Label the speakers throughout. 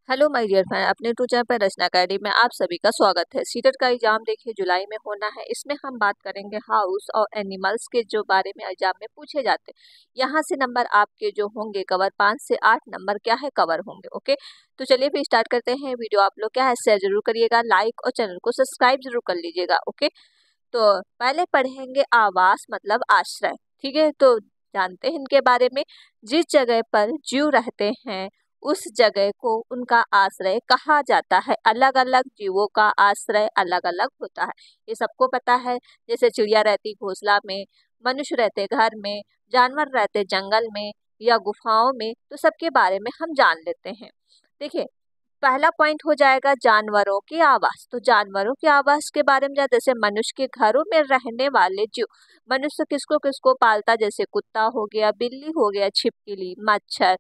Speaker 1: Hello my dear friend, अपने to channel पर रचना academy में आप सभी का स्वागत है। सीटेट का एग्जाम देखिए जुलाई में होना है। इसमें हम बात करेंगे हाउस और एनिमल्स के जो बारे में एग्जाम में पूछे जाते हैं। यहाँ से नंबर आपके जो होंगे कवर 5 से 8 नंबर क्या है कवर होंगे। ओके, तो चलिए फिर स्टार्ट करते हैं। वीडियो आप लोग क्या है शेयर जरूर करिएगा, लाइक और चैनल को सब्सक्राइब जरूर कर लीजिएगा। ओके, तो पहले पढ़ेंगे आवास मतलब आश्रय। ठीक है, तो जानते हैं इनके बारे में। जिस जगह पर जीव रहते हैं उस जगह को उनका आश्रय कहा जाता है। अलग अलग जीवों का आश्रय अलग अलग होता है, ये सबको पता है। जैसे चिड़िया रहती घोंसला में, मनुष्य रहते घर में, जानवर रहते जंगल में या गुफाओं में। तो सबके बारे में हम जान लेते हैं। देखिए, पहला पॉइंट हो जाएगा जानवरों की आवास। तो जानवरों की आवास के बारे में जैसे मनुष्य के घरों में रहने वाले जीव। मनुष्य किसको किसको पालता, जैसे कुत्ता हो गया, बिल्ली हो गया, छिपकली, मच्छर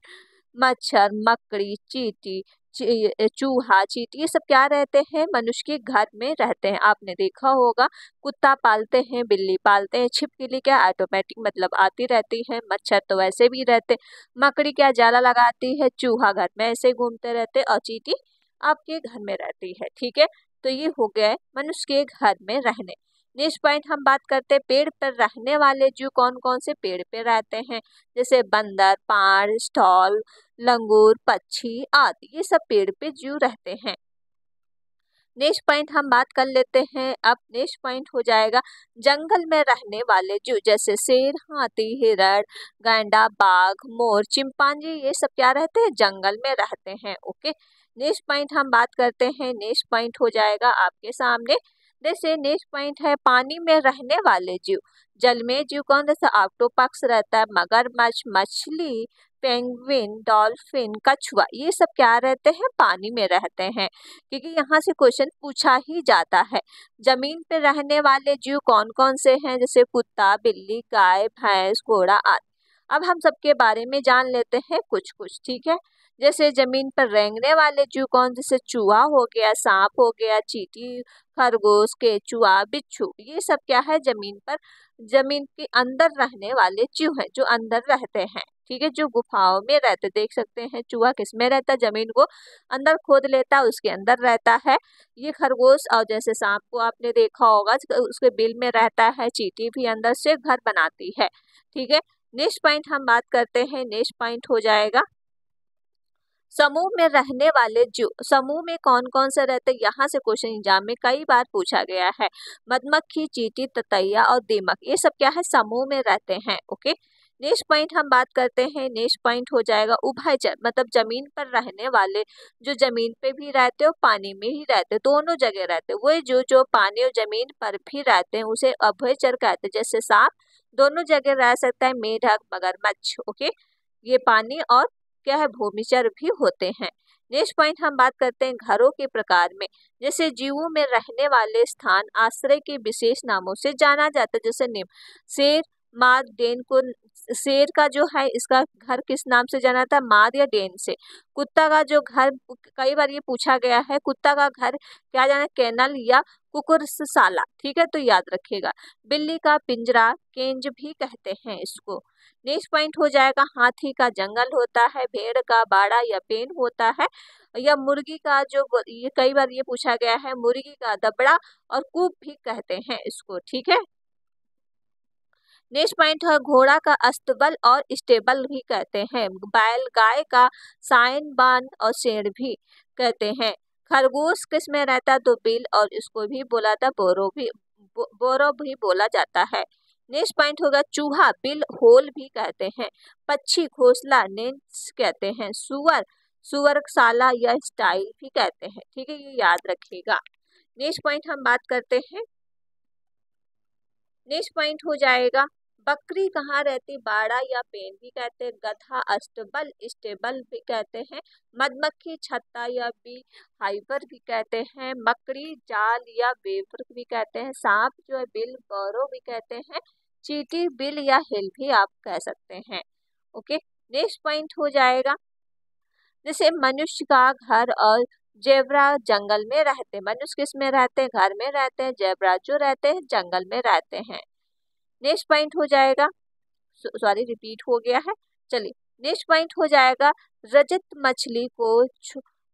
Speaker 1: मच्छर मकड़ी, चींटी, चूहा, चींटी, ये सब क्या रहते हैं मनुष्य के घर में रहते हैं। आपने देखा होगा कुत्ता पालते हैं, बिल्ली पालते हैं, छिपकली क्या ऑटोमेटिक मतलब आती रहती है, मच्छर तो वैसे भी रहते, मकड़ी क्या जाला लगाती है, चूहा घर में ऐसे घूमते रहते और चींटी आपके घर में रहती है। ठीक है, तो ये हो गए मनुष्य के घर में रहने। नेक्स्ट पॉइंट हम बात करते हैं पेड़ पर रहने वाले जीव कौन कौन से पेड़ पे रहते हैं। जैसे बंदर, पाड़, स्टॉल, लंगूर, पक्षी आदि, ये सब पेड़ पे जीव रहते हैं। नेक्स्ट पॉइंट हम बात कर लेते हैं। अब नेक्स्ट पॉइंट हो जाएगा जंगल में रहने वाले जीव। जैसे शेर, हाथी, हिरण, गैंडा, बाघ, मोर, चिंपांजी, ये सब क्या रहते हैं जंगल में रहते हैं। ओके, नेक्स्ट पॉइंट हम बात करते हैं। नेक्स्ट पॉइंट हो जाएगा आपके सामने। जैसे नेक्स्ट पॉइंट है पानी में रहने वाले जीव। जल में जीव कौन, जैसे ऑक्टोपस रहता है, मगरमच्छ, मछली, पेंगुइन, डॉल्फिन, कछुआ, ये सब क्या रहते हैं पानी में रहते हैं। क्योंकि यहाँ से क्वेश्चन पूछा ही जाता है। जमीन पे रहने वाले जीव कौन कौन से हैं, जैसे कुत्ता, बिल्ली, गाय, भैंस, घोड़ा आदि। अब हम सबके बारे में जान लेते हैं कुछ कुछ। ठीक है, जैसे जमीन पर रेंगने वाले जीव कौन, जैसे चूहा हो गया, सांप हो गया, चींटी, खरगोश, केचुआ, बिच्छू, ये सब क्या है जमीन पर, जमीन के अंदर रहने वाले जीव हैं जो अंदर रहते हैं। ठीक है, जो गुफाओं में रहते, देख सकते हैं चूहा किस में रहता है, जमीन को अंदर खोद लेता है उसके अंदर रहता है। ये खरगोश और जैसे सांप को आपने देखा होगा उसके बिल में रहता है। चींटी भी अंदर से घर बनाती है। ठीक है, नेक्स्ट पॉइंट हम बात करते हैं। नेक्स्ट पॉइंट हो जाएगा समूह में रहने वाले जीव। समूह में कौन कौन से रहते, यहाँ से क्वेश्चन एग्जाम में कई बार पूछा गया है। मधुमक्खी, चींटी, ततैया और दीमक, ये सब क्या है समूह में रहते हैं। ओके, नेक्स्ट पॉइंट हम बात करते हैं। नेक्स्ट पॉइंट हो जाएगा उभयचर, मतलब जमीन पर रहने वाले, जो जमीन पे भी रहते हो पानी में ही रहते, दोनों जगह रहते, वो जो पानी और जमीन पर भी रहते हैं उसे उभयचर कहते हैं। जैसे सांप दोनों जगह रह सकता है, मेढक, मगरमच्छ। ओके, ये पानी और क्या है भूमिचर भी होते हैं। नेक्स्ट पॉइंट हम बात करते हैं घरों के प्रकार में। जैसे जीवों में रहने वाले स्थान आश्रय के विशेष नामों से जाना जाता है। जैसे निम्न, शेर, माद, डेन को, शेर का जो है इसका घर किस नाम से जाना था, माद या डेन से। कुत्ता का जो घर, कई बार ये पूछा गया है, कुत्ता का घर क्या जाना, केनल या कुकुरशाला। ठीक है, तो याद रखिएगा। बिल्ली का पिंजरा, केंज भी कहते हैं इसको। नेक्स्ट पॉइंट हो जाएगा हाथी का जंगल होता है, भेड़ का बाड़ा या पेन होता है, या मुर्गी का जो, ये कई बार ये पूछा गया है, मुर्गी का दबड़ा और कूप भी कहते हैं इसको। ठीक है, नेक्स्ट पॉइंट है घोड़ा का अस्तबल और स्टेबल भी कहते हैं। बैल गाय का साइन बान और शेर भी कहते हैं। खरगोश किस में रहता है, तो बिल, और इसको भी बोला था बोरो भी बोला जाता है। नेक्स्ट पॉइंट होगा चूहा, बिल होल भी कहते हैं। पक्षी घोंसला, नेस्ट कहते हैं। सुअर सुअरशाला या स्टाइल भी कहते हैं। ठीक है, ये याद रखिएगा। नेक्स्ट पॉइंट हम बात करते हैं। नेक्स्ट पॉइंट हो जाएगा बकरी कहाँ रहती, बाड़ा या पेन भी कहते हैं। गधा अस्तबल स्टेबल भी कहते हैं। मधुमक्खी छत्ता या बी हाइबर भी कहते हैं। मकड़ी जाल या वेवर भी कहते हैं। सांप जो है बिल बरो भी कहते हैं। चींटी बिल या हिल भी आप कह सकते हैं। ओके, नेक्स्ट पॉइंट हो जाएगा जैसे मनुष्य का घर और जेब्रा जंगल में रहते हैं। मनुष्य किस में रहते हैं, घर में रहते हैं। जेब्रा जो रहते हैं जंगल में रहते हैं। नेक्स्ट पॉइंट हो जाएगा, सॉरी रिपीट हो गया है, चलिए नेक्स्ट पॉइंट हो जाएगा रजत मछली को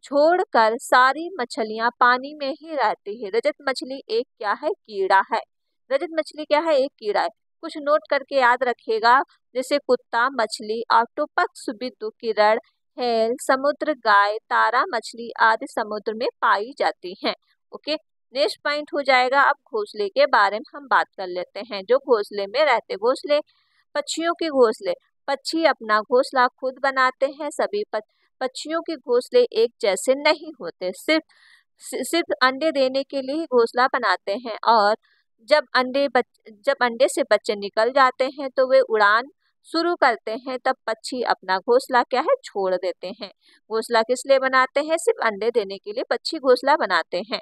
Speaker 1: छोड़कर सारी मछलियां पानी में ही रहती है। रजत मछली एक क्या है? कीड़ा है। रजत मछली क्या है? एक कीड़ा है। कुछ नोट करके याद रखिएगा, जैसे कुत्ता मछली, ऑक्टोपस, बिंदु किरण, हेल, समुद्र गाय, तारा मछली आदि समुद्र में पाई जाती हैं। ओके, नेक्स्ट पॉइंट हो जाएगा। अब घोंसले के बारे में हम बात कर लेते हैं। जो घोंसले में रहते, घोंसले पक्षियों के घोंसले, पक्षी अपना घोंसला खुद बनाते हैं। सभी पक्षियों के घोंसले एक जैसे नहीं होते, सिर्फ अंडे देने के लिए ही घोंसला बनाते हैं, और जब अंडे से बच्चे निकल जाते हैं तो वे उड़ान शुरू करते हैं, तब पक्षी अपना घोंसला क्या है? छोड़ देते हैं। घोंसला किस लिए बनाते हैं? सिर्फ अंडे देने के लिए पक्षी घोंसला बनाते हैं।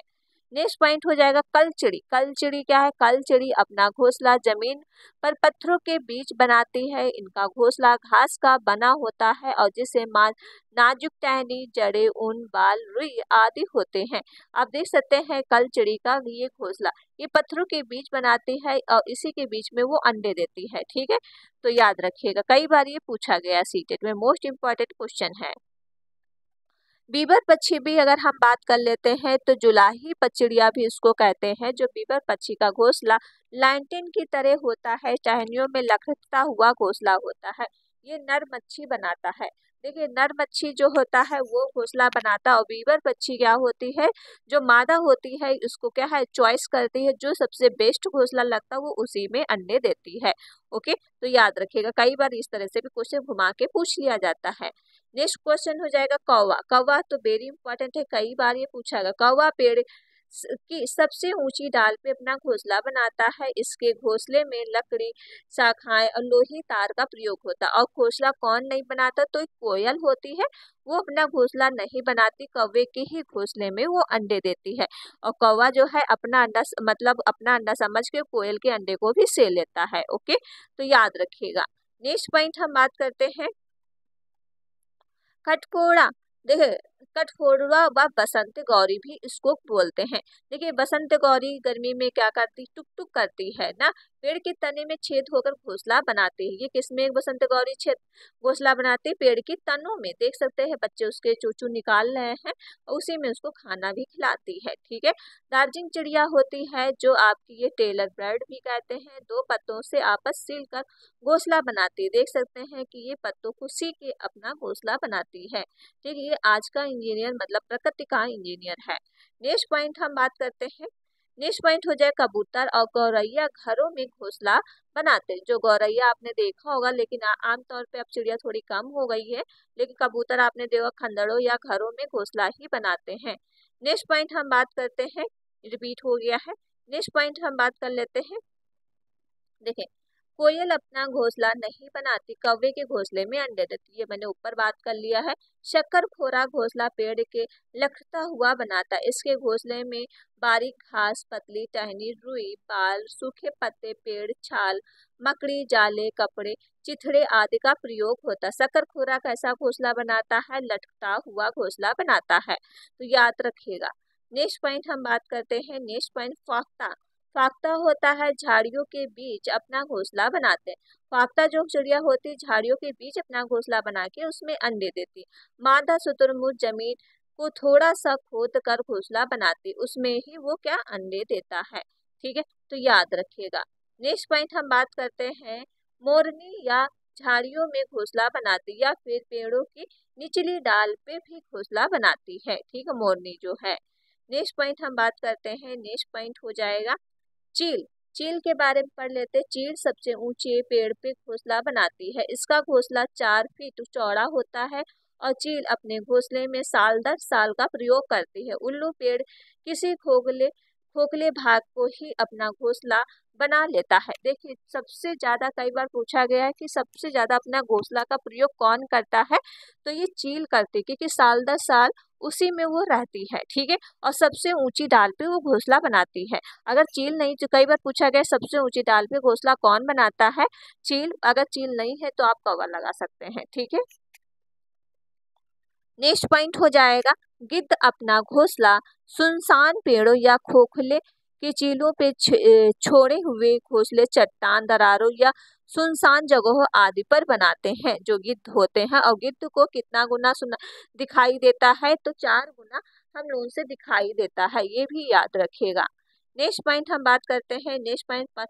Speaker 1: नेक्स्ट पॉइंट हो जाएगा कलचिड़ी। कलचिड़ी क्या है? कलचिड़ी अपना घोंसला जमीन पर पत्थरों के बीच बनाती है। इनका घोंसला घास का बना होता है और जिसे नाजुक टहनी, जड़ें, ऊन, बाल, रुई आदि होते हैं। आप देख सकते हैं कलचिड़ी का ये घोंसला ये पत्थरों के बीच बनाती है और इसी के बीच में वो अंडे देती है। ठीक है, तो याद रखिएगा, कई बार ये पूछा गया सीटेट में, मोस्ट इम्पोर्टेंट क्वेश्चन है। बीबर पक्षी भी अगर हम बात कर लेते हैं तो जुलाही पचड़िया भी इसको कहते हैं। जो बीबर पक्षी का घोंसला लैंटेन की तरह होता है, टहनियों में लटकता हुआ घोंसला होता है। ये नर मच्छी बनाता है। देखिए, नर मच्छी जो होता है वो घोंसला बनाता है, और बीबर पक्षी क्या होती है? जो मादा होती है इसको क्या है? चॉइस करती है, जो सबसे बेस्ट घोंसला लगता है वो उसी में अंडे देती है। ओके, तो याद रखिएगा, कई बार इस तरह से भी क्वेश्चन घुमा के पूछ लिया जाता है। नेक्स्ट क्वेश्चन हो जाएगा कौवा। कौवा तो वेरी इंपॉर्टेंट है, कई बार ये पूछा गया। कौवा पेड़ की सबसे ऊंची डाल पे अपना घोंसला बनाता है। इसके घोंसले में लकड़ी, शाखाएं और लोही तार का प्रयोग होता है। और घोंसला कौन नहीं बनाता? तो एक कोयल होती है, वो अपना घोंसला नहीं बनाती, कौवे के ही घोंसले में वो अंडे देती है। और कौवा जो है अपना अंडा मतलब अपना अंडा समझ के कोयल के अंडे को भी से लेता है। ओके, तो याद रखिएगा। नेक्स्ट पॉइंट हम बात करते हैं कटकोड़ा। देखिए, कटकोड़ा व बसंत गौरी भी इसको बोलते हैं। देखिए, बसंत गौरी गर्मी में क्या करती? टुक टुक करती है ना, पेड़ के तने में छेद होकर घोंसला बनाती है। ये किसमें बसंत गौरी छेद घोंसला बनाती है? पेड़ की तनों में। देख सकते हैं बच्चे उसके चूचू निकाल रहे हैं, और उसी में उसको खाना भी खिलाती है। ठीक है, दार्जिलिंग चिड़िया होती है जो आपकी ये टेलर बर्ड भी कहते हैं, दो पत्तों से आपस सिलकर घोंसला बनाती है। देख सकते हैं कि ये पत्तों को सी के अपना घोंसला बनाती है। ठीक है, ये आज का इंजीनियर मतलब प्रकृति का इंजीनियर है। नेक्स्ट पॉइंट हम बात करते हैं। नेक्स्ट पॉइंट हो जाए कबूतर और गौरैया घरों में घोंसला बनाते हैं। जो गौरैया आपने देखा होगा, लेकिन आमतौर पे अब चिड़िया थोड़ी कम हो गई है, लेकिन कबूतर आपने देखा खंडरों या घरों में घोंसला ही बनाते हैं। नेक्स्ट पॉइंट हम बात करते हैं, रिपीट हो गया है। नेक्स्ट पॉइंट हम बात कर लेते हैं। देखें, कोयल अपना घोंसला नहीं बनाती, कौवे के घोंसले में अंडे देती है। मैंने ऊपर बात कर लिया है। शक्करखोरा घोंसला पेड़ के लटकता हुआ बनाता है। इसके घोंसले में बारीक घास, पतली टहनी, रुई, बाल, सूखे पत्ते, पेड़ छाल, मकड़ी, जाले, कपड़े, चिथड़े आदि का प्रयोग होता है। शक्करखोरा कैसा घोंसला बनाता है? लटकता हुआ घोंसला बनाता है, तो याद रखिएगा। नेक्स्ट पॉइंट हम बात करते हैं। Next point फाख्ता। फाख्ता होता है झाड़ियों के बीच अपना घोंसला बनाते हैं। फाख्ता जो चिड़िया होती है झाड़ियों के बीच अपना घोंसला बना के उसमें अंडे देती है। मादा शुतुरमुर्ग जमीन को थोड़ा सा खोद कर घोंसला बनाती, उसमें ही वो क्या अंडे देता है। ठीक है, तो याद रखिएगा। नेक्स्ट पॉइंट हम बात करते हैं मोरनी या झाड़ियों में घोंसला बनाती या फिर पेड़ों की निचली डाल पे भी घोंसला बनाती है। ठीक है, मोरनी जो है। नेक्स्ट पॉइंट हम बात करते हैं। नेक्स्ट पॉइंट हो जाएगा चील। चील के बारे में पढ़ लेते। चील सबसे ऊंचे पेड़ पे घोंसला बनाती है। इसका घोंसला 4 फीट चौड़ा होता है और चील अपने घोंसले में साल दर साल का प्रयोग करती है। उल्लू पेड़ किसी खोखले भाग को ही अपना घोंसला बना लेता है। देखिए, सबसे ज्यादा कई बार पूछा गया है कि सबसे ज्यादा अपना घोंसला का प्रयोग कौन करता है, तो ये चील करती है, क्योंकि साल दर साल उसी में वो रहती है। ठीक है, और सबसे ऊंची डाल पे वो घोंसला बनाती है। अगर चील नहीं, तो कई बार पूछा गया सबसे ऊंची डाल पे घोंसला कौन बनाता है? चील। अगर चील नहीं है तो आप कौवा लगा सकते हैं। ठीक है, नेक्स्ट पॉइंट हो जाएगा गिद्ध अपना घोंसला सुनसान पेड़ों या खोखले कि चीलों पे छोड़े हुए घोंसले चट्टान, दरारों या सुनसान जगहों आदि पर बनाते हैं जो गिद्ध होते हैं। और गिद्ध को कितना गुना सुना दिखाई देता है, तो 4 गुना हम लोगों से दिखाई देता है, ये भी याद रखिएगा। नेक्स्ट पॉइंट हम बात करते हैं। नेक्स्ट पॉइंट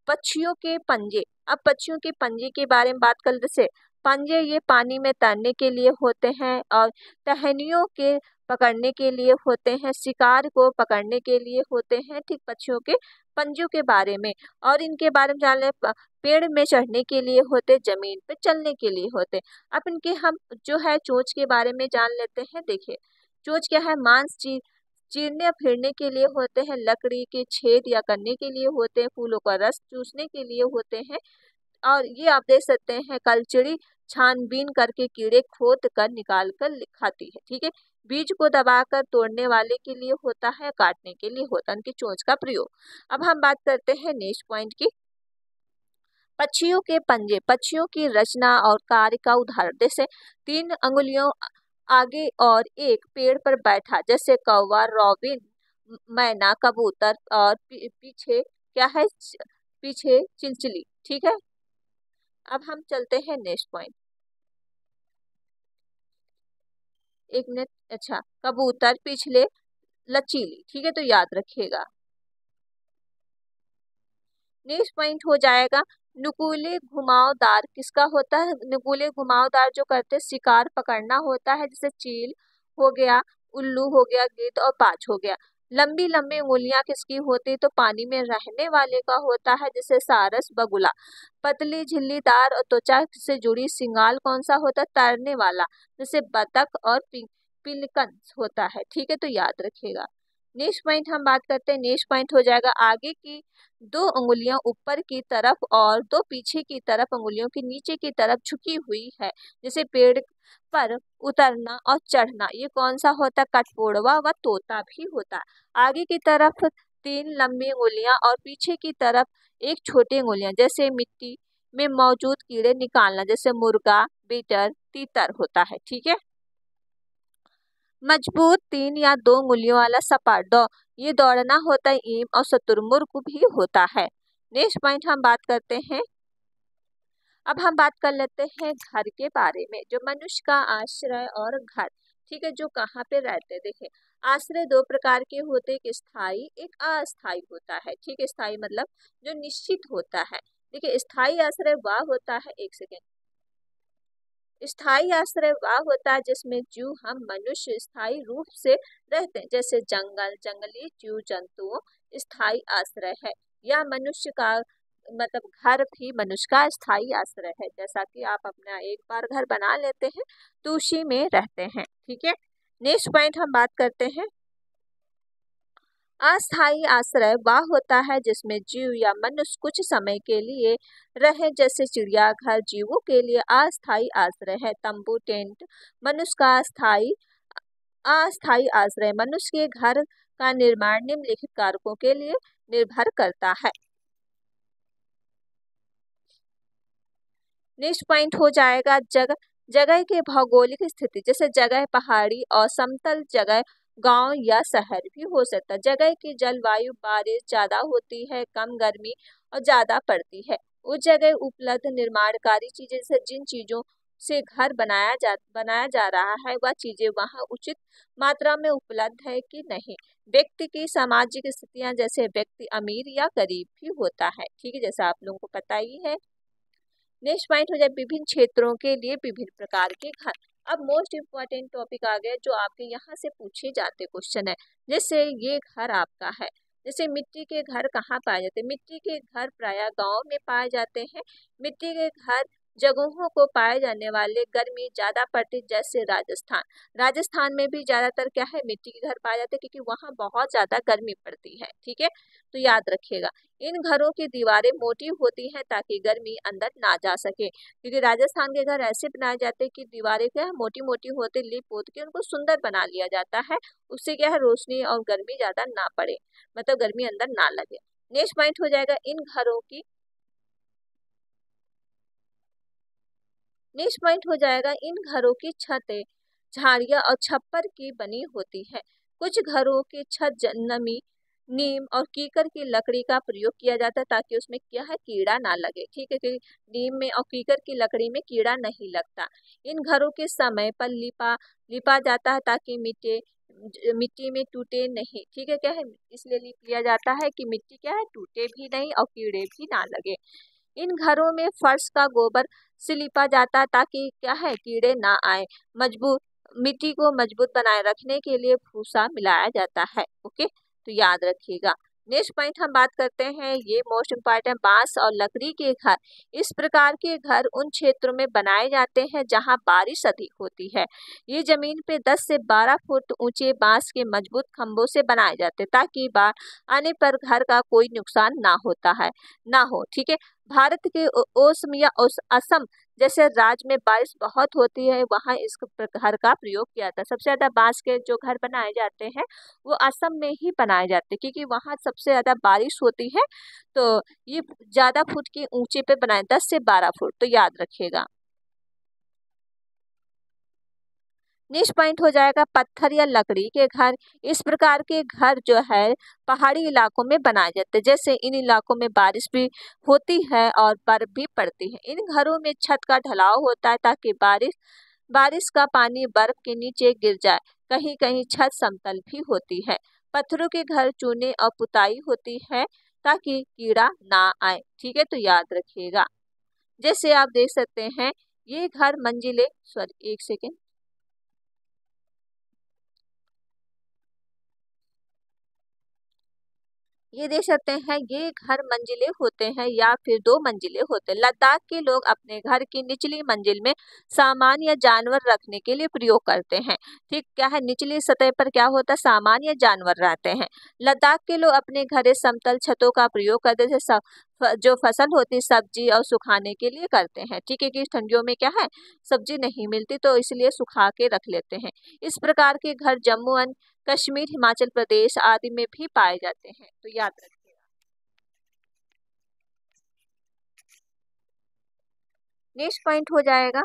Speaker 1: पक्षियों के पंजे। अब पक्षियों के पंजे के बारे में बात कर, जैसे पंजे ये पानी में तैरने के लिए होते हैं और टहनियों के पकड़ने के लिए होते हैं, शिकार को पकड़ने के लिए होते हैं। ठीक, पक्षियों के पंजों के बारे में। और इनके बारे में जान ले, पेड़ में चढ़ने के लिए होते, जमीन पे चलने के लिए होते। अब इनके हम जो है चोंच के बारे में जान लेते हैं। देखिए चोंच क्या है, मांस चीरने या फिरने के लिए होते हैं, लकड़ी के छेद या करने के लिए होते हैं, फूलों का रस चूसने के लिए होते हैं। और ये आप देख सकते हैं कलचड़ी छानबीन करके कीड़े खोद कर निकाल कर खाती है। ठीक है, बीज को दबाकर तोड़ने वाले के लिए होता है, काटने के लिए होता है उनकी चोंच का प्रयोग। अब हम बात करते हैं नेक्स्ट पॉइंट की, पक्षियों के पंजे। पक्षियों की रचना और कार्य का उदाहरण, जैसे 3 अंगुलियों आगे और एक पेड़ पर बैठा, जैसे कौवा, रॉबिन, मैना, कबूतर। और पीछे क्या है, पीछे चिलचिली। ठीक है, अब हम चलते हैं नेक्स्ट पॉइंट। एक मिनट, अच्छा, कबूतर पिछले लचीली। ठीक है, तो याद रखिएगा। नेक्स्ट पॉइंट हो जाएगा नुकीले घुमावदार। किसका होता है, नुकीले घुमावदार जो करते शिकार पकड़ना होता है, जैसे चील हो गया, उल्लू हो गया, गिद्ध और बाज हो गया। लंबी लंबी उंगलियां किसकी होती, तो पानी में रहने वाले का होता है, जैसे सारस, बगुला। पतली झिल्लीदार और त्वचा से जुड़ी सिंगाल कौन सा होता है, तैरने वाला, जैसे बतख और पिलकन होता है। ठीक है, तो याद रखिएगा। नेक्स्ट पॉइंट हम बात करते हैं। नेक्स्ट पॉइंट हो जाएगा आगे की 2 उंगलियां ऊपर की तरफ और 2 पीछे की तरफ उंगलियों की नीचे की तरफ झुकी हुई है, जैसे पेड़ पर उतरना और चढ़ना। ये कौन सा होता है, कठफोड़वा व तोता भी होता है। आगे की तरफ 3 लंबी उंगलियां और पीछे की तरफ एक छोटी उंगलियां, जैसे मिट्टी में मौजूद कीड़े निकालना, जैसे मुर्गा, बीटर, तीतर होता है। ठीक है, मजबूत 3 या 2 उंगलियों वाला सपाट ये दौड़ना होता है, ईम और शुतुरमुर्ग भी होता है। नेक्स्ट पॉइंट हम बात करते हैं। अब हम बात कर लेते हैं घर के बारे में, जो मनुष्य का आश्रय और घर। ठीक है, जो कहाँ पे रहते हैं। देखिए आश्रय 2 प्रकार के होते, एक स्थायी एक अस्थायी होता है। ठीक है, स्थायी मतलब जो निश्चित होता है। देखिए स्थायी आश्रय वह होता है, एक सेकेंड, स्थायी आश्रय वह होता है जिसमें जीव हम मनुष्य स्थायी रूप से रहते हैं, जैसे जंगल, जंगली जीव जंतुओं स्थायी आश्रय है। या मनुष्य का मतलब घर भी मनुष्य का स्थायी आश्रय है, जैसा कि आप अपना एक बार घर बना लेते हैं तो उसी में रहते हैं। ठीक है, नेक्स्ट पॉइंट हम बात करते हैं। अस्थायी आश्रय वह होता है जिसमें जीव या मनुष्य कुछ समय के लिए रहे, जैसे चिड़ियाघर जीवों के लिए अस्थायी आश्रय है। तंबू, टेंट मनुष्य का अस्थायी आश्रय। मनुष्य के घर का निर्माण निम्नलिखित कारकों के लिए निर्भर करता है। नेक्स्ट पॉइंट हो जाएगा जगह के भौगोलिक स्थिति, जैसे जगह पहाड़ी और समतल जगह गांव या शहर भी हो सकता है। जगह की जलवायु, बारिश ज्यादा होती है, कम गर्मी और ज्यादा पड़ती है। उस जगह उपलब्ध निर्माणकारी चीजें से जिन चीजों से घर बनाया जा रहा है वह चीजें वहां उचित मात्रा में उपलब्ध है कि नहीं। व्यक्ति की सामाजिक स्थितियां, जैसे व्यक्ति अमीर या गरीब भी होता है। ठीक है, जैसा आप लोगों को पता ही है। नेक्स्ट पॉइंट हो जाए विभिन्न क्षेत्रों के लिए विभिन्न प्रकार के घर। अब मोस्ट इम्पोर्टेंट टॉपिक आ गया जो आपके यहाँ से पूछे जाते क्वेश्चन है। जैसे ये घर आपका है, जैसे मिट्टी के घर कहाँ पाए जाते हैं, मिट्टी के घर प्रायः गांव में पाए जाते हैं। मिट्टी के घर जगहों को पाए जाने वाले गर्मी ज्यादा पड़ती, जैसे राजस्थान। राजस्थान में भी ज्यादातर क्या है, मिट्टी के घर पाए जाते हैं, क्योंकि वहाँ बहुत ज्यादा गर्मी पड़ती है। ठीक है, तो याद रखिएगा। इन घरों की दीवारें मोटी होती हैं ताकि गर्मी अंदर ना जा सके, क्योंकि राजस्थान के घर ऐसे बनाए जाते हैं कि दीवारें क्या है, मोटी मोटी होती, लिप पोत के उनको सुंदर बना लिया जाता है। उससे क्या है, रोशनी और गर्मी ज्यादा ना पड़े, मतलब गर्मी अंदर ना लगे। नेक्स्ट पॉइंट हो जाएगा इन घरों की छतें झाड़ियां और छप्पर की बनी होती है। कुछ घरों की छत नमी नीम और कीकर की लकड़ी का प्रयोग किया जाता है ताकि उसमें क्या है, कीड़ा ना लगे। ठीक है, क्योंकि नीम में और कीकर की लकड़ी में कीड़ा नहीं लगता। इन घरों के समय पर लिपा लिपा जाता है ताकि मिट्टी में टूटे नहीं। ठीक है, क्या है, इसलिए लिप लिया जाता है कि मिट्टी क्या है, टूटे भी नहीं और कीड़े भी ना लगे। इन घरों में फर्श का गोबर से लिपा जाता है ताकि क्या है, कीड़े ना आए। मजबूत मिट्टी को मजबूत बनाए रखने के लिए भूसा मिलाया जाता है। ओके, तो याद रखिएगा। नेक्स्ट पॉइंट हम बात करते हैं, ये मोस्ट इम्पॉर्टेंट, बांस और लकड़ी के घर। इस प्रकार के घर उन क्षेत्रों में बनाए जाते हैं जहां बारिश अधिक होती है। ये जमीन पे 10 से 12 फुट ऊंचे बांस के मजबूत खंभों से बनाए जाते हैं ताकि बाढ़ आने पर घर का कोई नुकसान ना हो। ठीक है, भारत के ओसम या असम जैसे राज्य में बारिश बहुत होती है, वहां इस घर का प्रयोग किया जाता है। सबसे ज्यादा बांस के जो घर बनाए जाते हैं वो असम में ही बनाए जाते हैं क्योंकि वहां सबसे ज्यादा बारिश होती है। तो ये ज्यादा फुट के ऊंचे पे बनाए, 10 से 12 फुट, तो याद रखिएगा। नेक्स्ट पॉइंट हो जाएगा पत्थर या लकड़ी के घर। इस प्रकार के घर जो है पहाड़ी इलाकों में बनाए जाते हैं, जैसे इन इलाकों में बारिश भी होती है और बर्फ भी पड़ती है। इन घरों में छत का ढलाव होता है ताकि बारिश का पानी बर्फ के नीचे गिर जाए। कहीं कहीं छत समतल भी होती है। पत्थरों के घर चूने और पुताई होती है ताकि कीड़ा ना आए। ठीक है, तो याद रखिएगा। जैसे आप देख सकते हैं ये घर मंजिले, सॉरी एक सेकेंड, ये देख सकते हैं ये घर मंजिले होते हैं या फिर 2 मंजिले होते हैं। लद्दाख के लोग अपने घर की निचली मंजिल में सामान या जानवर रखने के लिए प्रयोग करते हैं। ठीक, क्या है, निचली सतह पर क्या होता है, सामान या जानवर रहते हैं। लद्दाख के लोग अपने घरे समतल छतों का प्रयोग करते थे, जो फसल होती है सब्जी और सुखाने के लिए करते हैं। ठीक है, कि ठंडियों में क्या है, सब्जी नहीं मिलती तो इसलिए सुखा के रख लेते हैं। इस प्रकार के घर जम्मू एंड कश्मीर, हिमाचल प्रदेश आदि में भी पाए जाते हैं, तो याद रखिएगा। नेक्स्ट पॉइंट हो जाएगा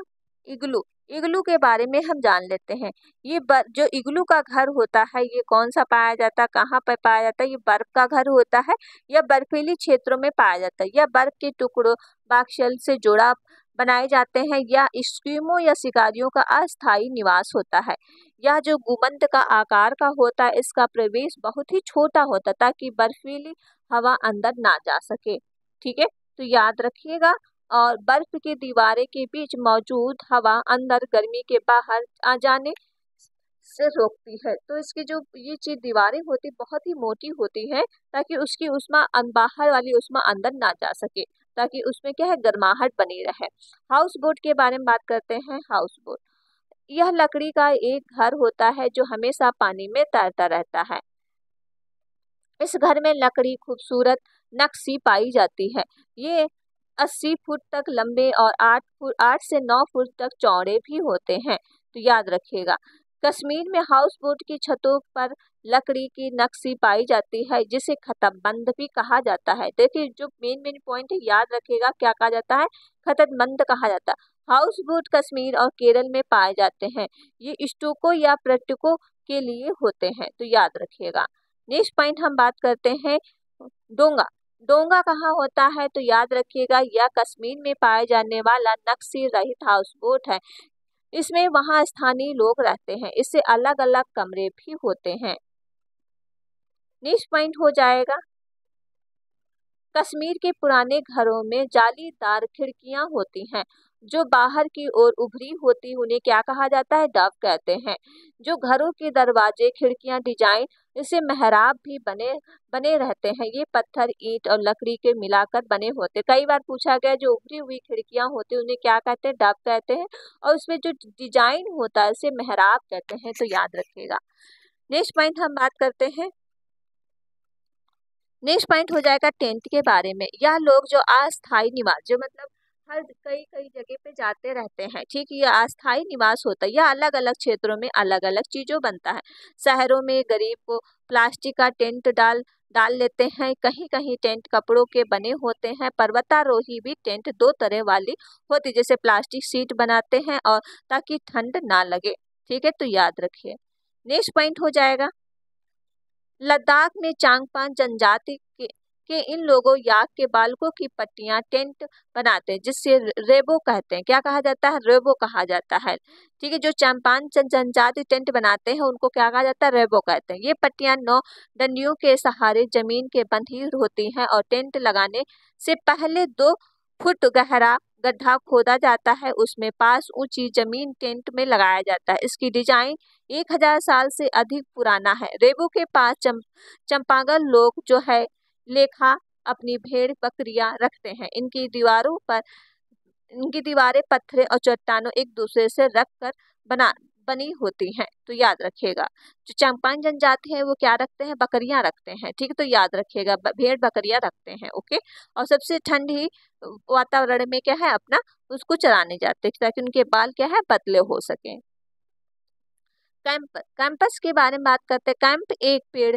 Speaker 1: इग्लू। इग्लू के बारे में हम जान लेते हैं। जो इग्लू का घर होता है ये कौन सा पाया जाता है, कहाँ पर पाया जाता है, ये बर्फ का घर होता है। यह बर्फीली क्षेत्रों में पाया जाता है। यह बर्फ के टुकड़ों बाक्शल से जुड़ा बनाए जाते हैं या स्कीमो या शिकारियों का अस्थायी निवास होता है। यह जो गुंबद का आकार का होता है इसका प्रवेश बहुत ही छोटा होता है ताकि बर्फीली हवा अंदर ना जा सके। ठीक है, तो याद रखिएगा। और बर्फ की दीवारें के बीच मौजूद हवा अंदर गर्मी के बाहर आ जाने से रोकती है। तो इसकी जो ये चीज दीवारें होती बहुत ही मोटी होती है ताकि उसकी उष्मा बाहर वाली उष्मा अंदर ना जा सके, ताकि उसमें क्या है, गर्माहट बनी रहे। हाउस बोट के बारे में बात करते हैं। हाउस बोट यह लकड़ी का एक घर होता है जो हमेशा पानी में तैरता रहता है। इस घर में लकड़ी खूबसूरत नक्शी पाई जाती है। ये 80 फुट तक लंबे और 8 से 9 फुट तक चौड़े भी होते हैं, तो याद रखिएगा। कश्मीर में हाउस बोट की छतों पर लकड़ी की नक्शी पाई जाती है जिसे खतबंद भी कहा जाता है। देखिए जो मेन मेन पॉइंट है याद रखिएगा, क्या कहा जाता है, खतबंद कहा जाता है। हाउस बोट कश्मीर और केरल में पाए जाते हैं। ये स्टोको या पर्यटकों के लिए होते हैं, तो याद रखिएगा। नेक्स्ट पॉइंट हम बात करते हैं डोंगा। डोंगा कहाँ होता है, तो याद रखिएगा यह कश्मीर में पाए जाने वाला नक्शी रहित हाउस बोट है। इसमें वहाँ स्थानीय लोग रहते हैं। इससे अलग अलग कमरे भी होते हैं। नेक्स्ट पॉइंट हो जाएगा कश्मीर के पुराने घरों में जालीदार खिड़कियां होती हैं जो बाहर की ओर उभरी होती, उन्हें क्या कहा जाता है, डब कहते हैं। जो घरों के दरवाजे खिड़कियां डिजाइन इसे मेहराब भी बने बने रहते हैं। ये पत्थर ईंट और लकड़ी के मिलाकर बने होते। कई बार पूछा गया जो उभरी हुई खिड़कियां होती उन्हें क्या कहते हैं, डब कहते हैं। और उसमें जो डिजाइन होता है उसे मेहराब कहते हैं, तो याद रखिएगा। नेक्स्ट पॉइंट हम बात करते हैं। नेक्स्ट पॉइंट हो जाएगा टेंट के बारे में। यह लोग जो अस्थायी निवास, जो मतलब हर कई कई जगह पे जाते रहते हैं, ठीक, ये अस्थायी निवास होता है। यह अलग अलग क्षेत्रों में अलग अलग चीजों बनता है। शहरों में गरीब को प्लास्टिक का टेंट डाल लेते हैं। कहीं कहीं टेंट कपड़ों के बने होते हैं। पर्वतारोही भी टेंट 2 तरह वाली होती, जैसे प्लास्टिक सीट बनाते हैं और ताकि ठंड ना लगे। ठीक है, तो याद रखिए। नेक्स्ट पॉइंट हो जाएगा लद्दाख में चांगपा जनजाति के इन लोगों याक के बालकों की पट्टियां टेंट बनाते हैं, जिससे रेबो कहते हैं। क्या कहा जाता है? रेबो कहा जाता है। ठीक है, जो चांगपान जनजाति टेंट बनाते हैं उनको क्या कहा जाता है? रेबो कहते हैं। ये पट्टियां 9 डंडियों के सहारे जमीन के बंधी होती हैं और टेंट लगाने से पहले 2 फुट गहरा गड्ढा खोदा जाता है, उसमें 5 ऊंची जमीन टेंट में लगाया जाता है। इसकी डिजाइन 1000 साल से अधिक पुराना है। रेबो के पास चंपागल लोग जो है लेखा अपनी भेड़ बकरियां रखते हैं। इनकी दीवारें पत्थर और चट्टानों एक दूसरे से रख कर बनी होती हैं। तो याद रखिएगा, जो चंपारण जनजाति है वो क्या रखते हैं? बकरियां रखते हैं। ठीक है, तो याद रखिएगा भेड़ बकरियां रखते हैं। ओके, और सबसे ठंडी वातावरण में क्या है अपना उसको चराने जाते हैं ताकि उनके बाल क्या है पतले हो सके। कैंपस के बारे में बात करते हैं। कैंप एक पेड़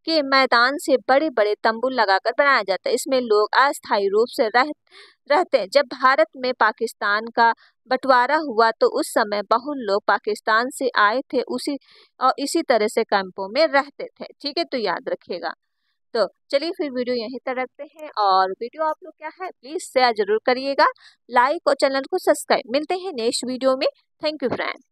Speaker 1: के मैदान से बड़े बड़े तंबू लगाकर बनाया जाता है। इसमें लोग अस्थायी रूप से रहते हैं। जब भारत में पाकिस्तान का बंटवारा हुआ तो उस समय बहुत लोग पाकिस्तान से आए थे, इसी तरह से कैंपों में रहते थे। ठीक है, तो याद रखिएगा। तो चलिए फिर वीडियो यहीं तक रखते हैं, और वीडियो आप लोग क्या है प्लीज शेयर जरूर करिएगा, लाइक और चैनल को सब्सक्राइब। मिलते हैं नेक्स्ट वीडियो में। Thank you friend.